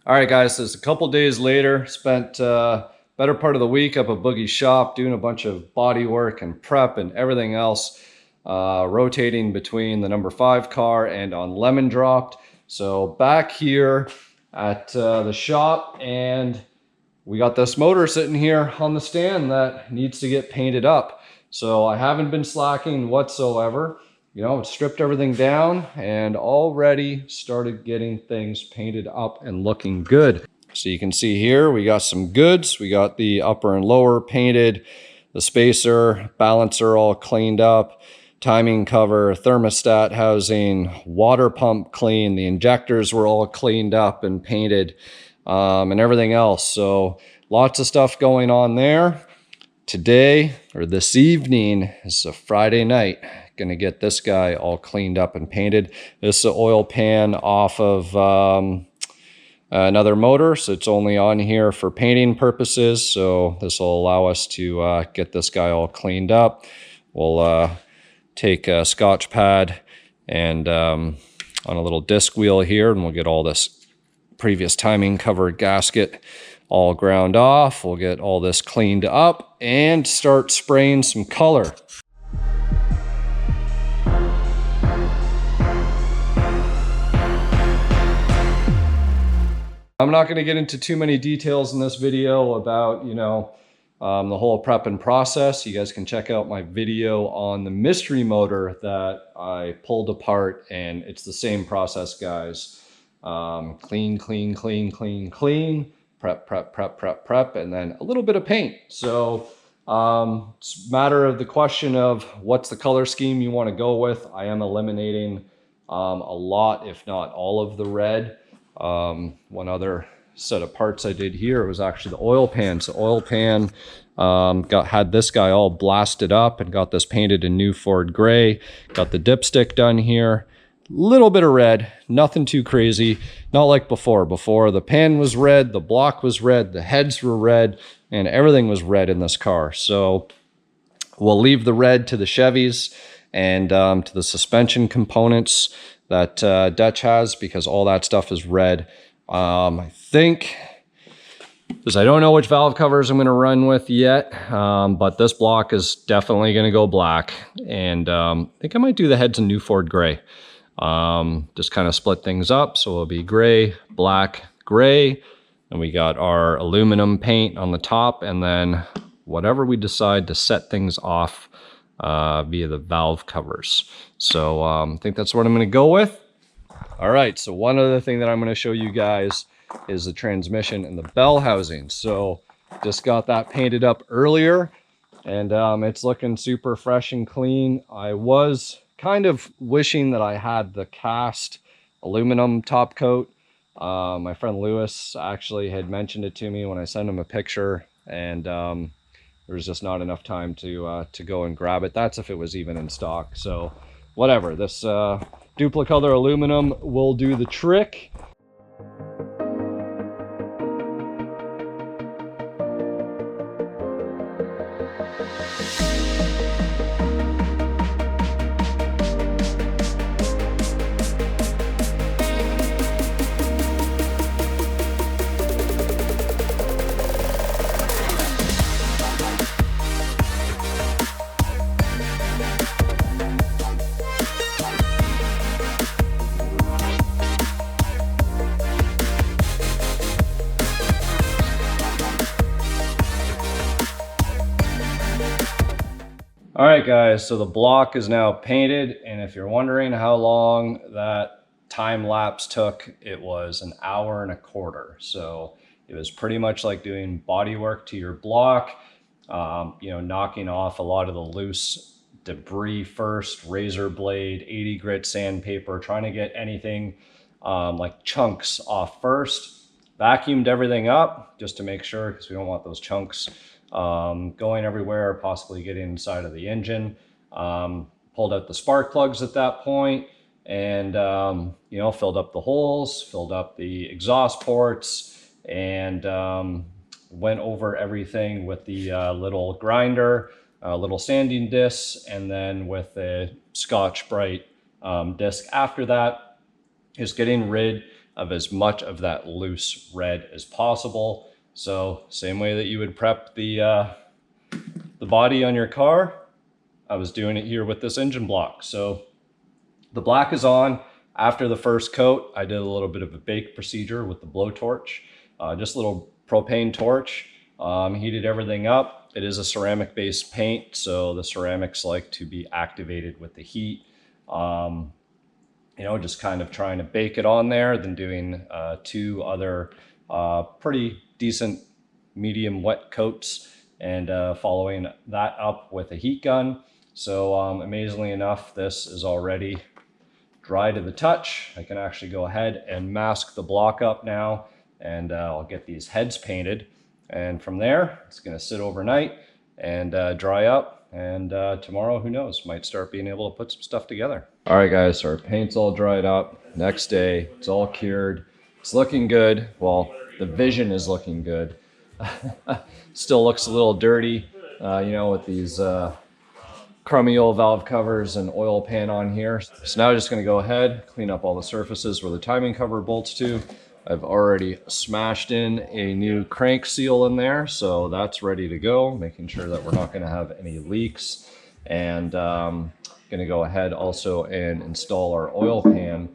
All right, guys, so it's a couple days later. Spent better part of the week up at Boogie's shop doing a bunch of body work and prep and everything else, rotating between the number 5 car and on Lemon Dropped. So back here at the shop, and we got this motor sitting here on the stand that needs to get painted up. So I haven't been slacking whatsoever. You know, stripped everything down and already started getting things painted up and looking good. So you can see here, we got some goods. We got the upper and lower painted, the spacer, balancer all cleaned up, timing cover, thermostat housing, water pump clean. The injectors were all cleaned up and painted, and everything else. So lots of stuff going on there. Today, or this evening, is a Friday night. Gonna get this guy all cleaned up and painted. This is an oil pan off of another motor, so it's only on here for painting purposes. So this will allow us to get this guy all cleaned up. We'll take a Scotch pad and on a little disc wheel here, and we'll get all this previous timing covered gasket all ground off. We'll get all this cleaned up and start spraying some color. I'm not going to get into too many details in this video about, you know, the whole prep and process. You guys can check out my video on the mystery motor that I pulled apart, and it's the same process, guys. Clean, clean, clean, clean, clean, prep, prep, prep, prep, prep, and then a little bit of paint. So it's a matter of the question of what's the color scheme you want to go with. I am eliminating a lot, if not all of the red. One other set of parts I did here was actually the oil pan. So oil pan had this guy all blasted up and got this painted in New Ford gray. Got the dipstick done here. Little bit of red, nothing too crazy. Not like before. Before the pan was red, the block was red, the heads were red, and everything was red in this car. So we'll leave the red to the Chevys and to the suspension components that DECH has, because all that stuff is red. I think, because I don't know which valve covers I'm going to run with yet, but this block is definitely going to go black, and I think I might do the heads in New Ford gray. Just kind of split things up, so it'll be gray, black, gray, and we got our aluminum paint on the top, and then whatever we decide to set things off via the valve covers. So I think that's what I'm going to go with. All right, so one other thing that I'm going to show you guys is the transmission and the bell housing. So just got that painted up earlier, and it's looking super fresh and clean. I was kind of wishing that I had the cast aluminum top coat. My friend Lewis actually had mentioned it to me when I sent him a picture, and there was just not enough time to go and grab it. That's if it was even in stock. So whatever, this duplicolor aluminum will do the trick. All right, guys, so the block is now painted, and if you're wondering how long that time lapse took, it was an hour and a quarter. So it was pretty much like doing body work to your block, you know, knocking off a lot of the loose debris first, razor blade, 80 grit sandpaper, trying to get anything like chunks off first. Vacuumed everything up just to make sure, because we don't want those chunks going everywhere, possibly getting inside of the engine. Pulled out the spark plugs at that point, and you know, filled up the holes, filled up the exhaust ports, and went over everything with the little grinder, little sanding disc, and then with a Scotch Brite disc after that, is getting rid of as much of that loose red as possible. So same way that you would prep the body on your car, I was doing it here with this engine block. So the black is on. After the first coat, I did a little bit of a bake procedure with the blowtorch, just a little propane torch, heated everything up. It is a ceramic based paint, so the ceramics like to be activated with the heat. You know, just kind of trying to bake it on there, then doing 2 other pretty decent medium wet coats, and following that up with a heat gun. So amazingly enough, this is already dry to the touch. I can actually go ahead and mask the block up now, and I'll get these heads painted. And from there, it's gonna sit overnight and dry up. And tomorrow, who knows, might start being able to put some stuff together. All right, guys, so our paint's all dried up. Next day, it's all cured. It's looking good. Well, the vision is looking good. Still looks a little dirty, you know, with these crummy old valve covers and oil pan on here. So now I'm just gonna go ahead, clean up all the surfaces where the timing cover bolts to. I've already smashed in a new crank seal in there, so that's ready to go, making sure that we're not gonna have any leaks. And gonna go ahead also and install our oil pan.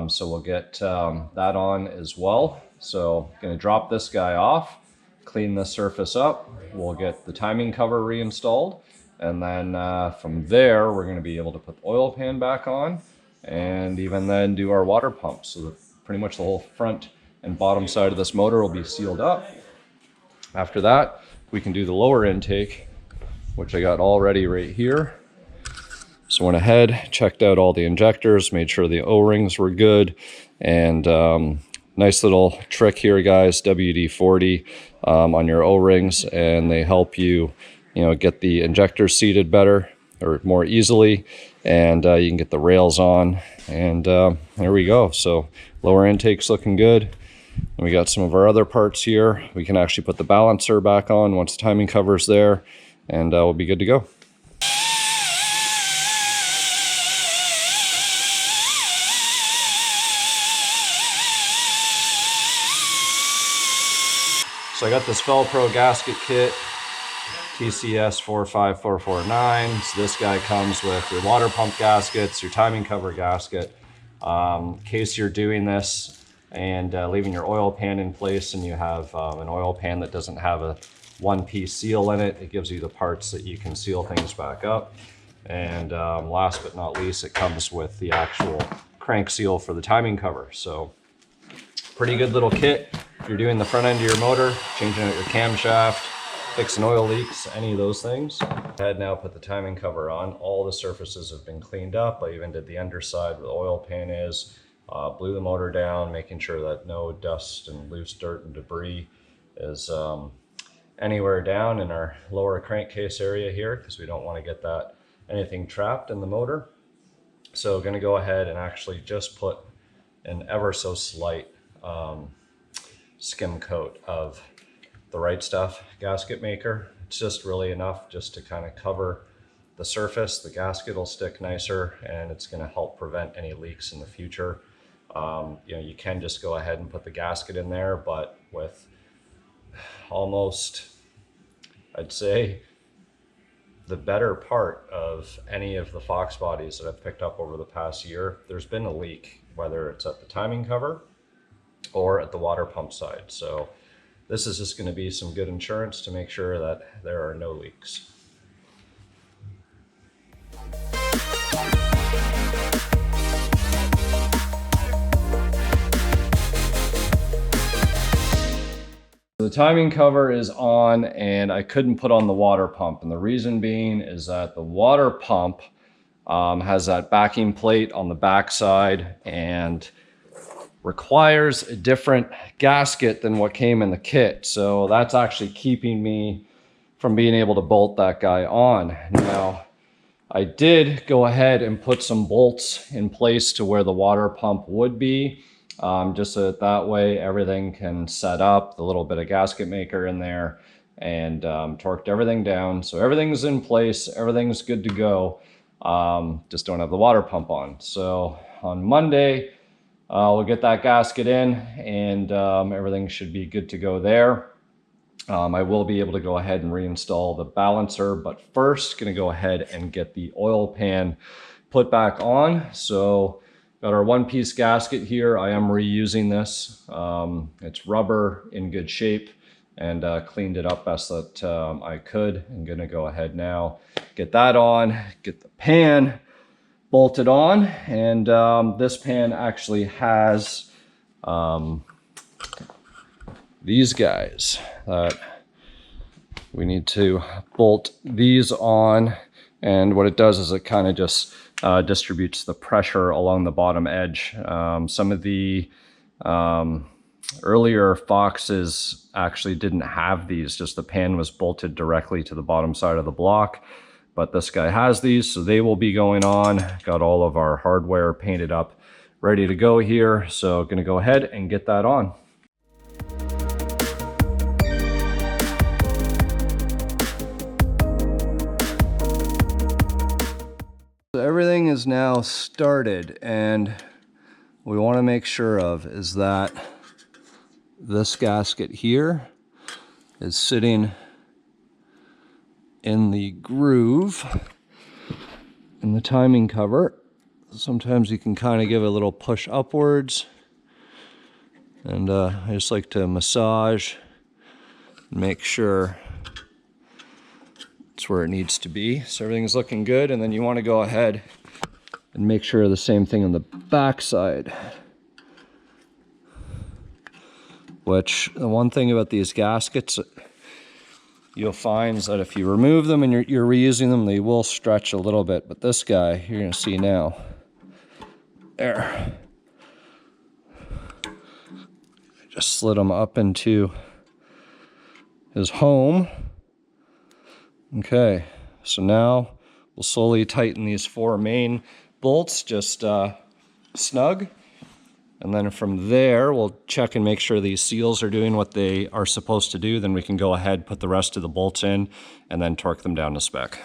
So we'll get that on as well. So gonna drop this guy off, clean the surface up. We'll get the timing cover reinstalled. And then from there, we're going to be able to put the oil pan back on and even then do our water pump. So that pretty much the whole front and bottom side of this motor will be sealed up. After that, we can do the lower intake, which I got all ready right here. So went ahead, checked out all the injectors, made sure the O-rings were good. And nice little trick here, guys, WD-40 on your O-rings, and they help you, you know, get the injectors seated better or more easily, and you can get the rails on. And there we go. So lower intake's looking good. And we got some of our other parts here. We can actually put the balancer back on once the timing cover's there, and we'll be good to go. So I got this Velcro gasket kit, TCS45449. So this guy comes with your water pump gaskets, your timing cover gasket. In case you're doing this and leaving your oil pan in place and you have an oil pan that doesn't have a one-piece seal in it, it gives you the parts that you can seal things back up. And last but not least, it comes with the actual crank seal for the timing cover. So pretty good little kit. If you're doing the front end of your motor, changing out your camshaft, fixing oil leaks, any of those things. Go ahead now, put the timing cover on. All the surfaces have been cleaned up. I even did the underside where the oil pan is, blew the motor down, making sure that no dust and loose dirt and debris is anywhere down in our lower crankcase area here, because we don't want to get that anything trapped in the motor. So gonna go ahead and actually just put an ever so slight skim coat of the Right Stuff gasket maker. It's just really enough just to kind of cover the surface. The gasket will stick nicer, and it's going to help prevent any leaks in the future. You know, you can just go ahead and put the gasket in there, but with almost, I'd say, the better part of any of the Foxbodies that I've picked up over the past year, there's been a leak, whether it's at the timing cover or at the water pump side. So this is just going to be some good insurance to make sure that there are no leaks. The timing cover is on, and I couldn't put on the water pump. And the reason being is that the water pump has that backing plate on the back side and requires a different gasket than what came in the kit. So that's actually keeping me from being able to bolt that guy on. Now, I did go ahead and put some bolts in place to where the water pump would be, just so that way everything can set up, the little bit of gasket maker in there, and torqued everything down. So everything's in place, everything's good to go, just don't have the water pump on. So on Monday, we'll get that gasket in, and everything should be good to go there. I will be able to go ahead and reinstall the balancer, but first going to go ahead and get the oil pan put back on. So got our one-piece gasket here. I am reusing this. It's rubber, in good shape, and cleaned it up best that I could. I'm going to go ahead now, get that on, get the pan bolted on, and this pan actually has these guys that we need to bolt these on, and what it does is it kind of just distributes the pressure along the bottom edge. Some of the earlier Foxes actually didn't have these, just the pan was bolted directly to the bottom side of the block, but this guy has these, so they will be going on. Got all of our hardware painted up, ready to go here, so gonna go ahead and get that on. Everything is now started, and what we want to make sure of is that this gasket here is sitting in the groove in the timing cover. Sometimes you can kind of give a little push upwards, and I just like to massage and make sure it's where it needs to be. So everything's looking good, and then you want to go ahead and make sure the same thing on the back side. Which, the one thing about these gaskets you'll find is that if you remove them and you're reusing them, they will stretch a little bit. But this guy, you're gonna see now. There. Just slid him up into his home. Okay, so now we'll slowly tighten these four main bolts, just snug. And then from there, we'll check and make sure these seals are doing what they are supposed to do. Then we can go ahead, put the rest of the bolts in, and then torque them down to spec.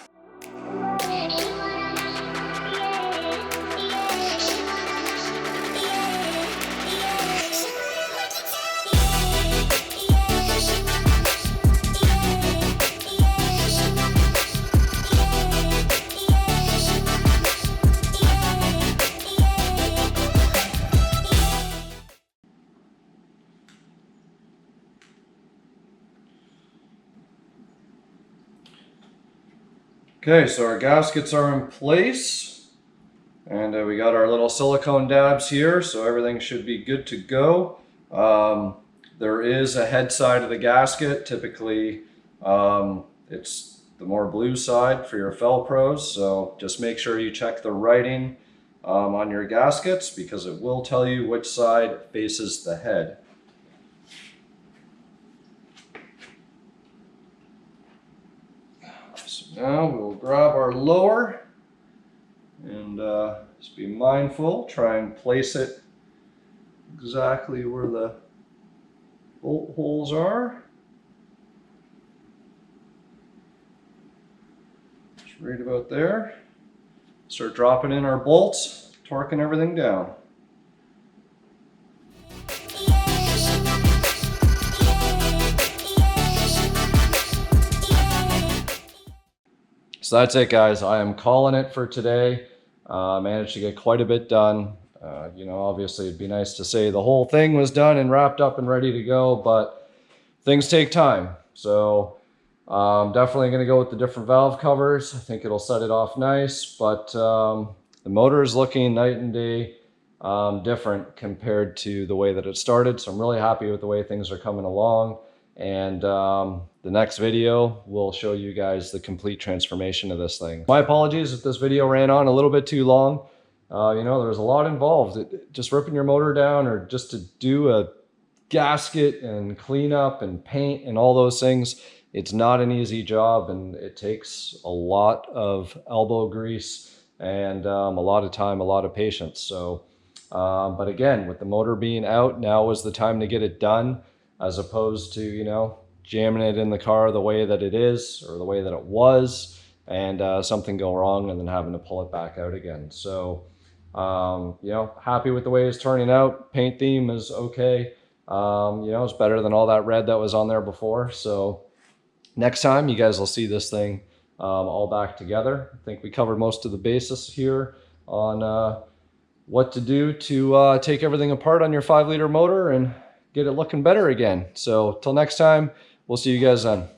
Okay, so our gaskets are in place, and we got our little silicone dabs here, so everything should be good to go. There is a head side of the gasket. Typically, it's the more blue side for your Felpros, so just make sure you check the writing on your gaskets, because it will tell you which side faces the head. Now we'll grab our lower and just be mindful, try and place it exactly where the bolt holes are. Just right about there. Start dropping in our bolts, torquing everything down. So that's it, guys. I am calling it for today. Managed to get quite a bit done. You know, obviously it'd be nice to say the whole thing was done and wrapped up and ready to go, but things take time. So I'm definitely going to go with the different valve covers. I think it'll set it off nice, but the motor is looking night and day different compared to the way that it started. So I'm really happy with the way things are coming along. And the next video will show you guys the complete transformation of this thing. My apologies if this video ran on a little bit too long. You know, there was a lot involved. Just ripping your motor down, or just to do a gasket and clean up and paint and all those things, it's not an easy job, and it takes a lot of elbow grease and a lot of time, a lot of patience. So, but again, with the motor being out, now is the time to get it done, as opposed to, you know, jamming it in the car the way that it is, or the way that it was, and something go wrong and then having to pull it back out again. So You know, happy with the way it's turning out. Paint theme is okay. You know, it's better than all that red that was on there before. So next time you guys will see this thing all back together. I think we covered most of the basis here on what to do to take everything apart on your 5-liter motor and get it looking better again. So till next time, we'll see you guys then.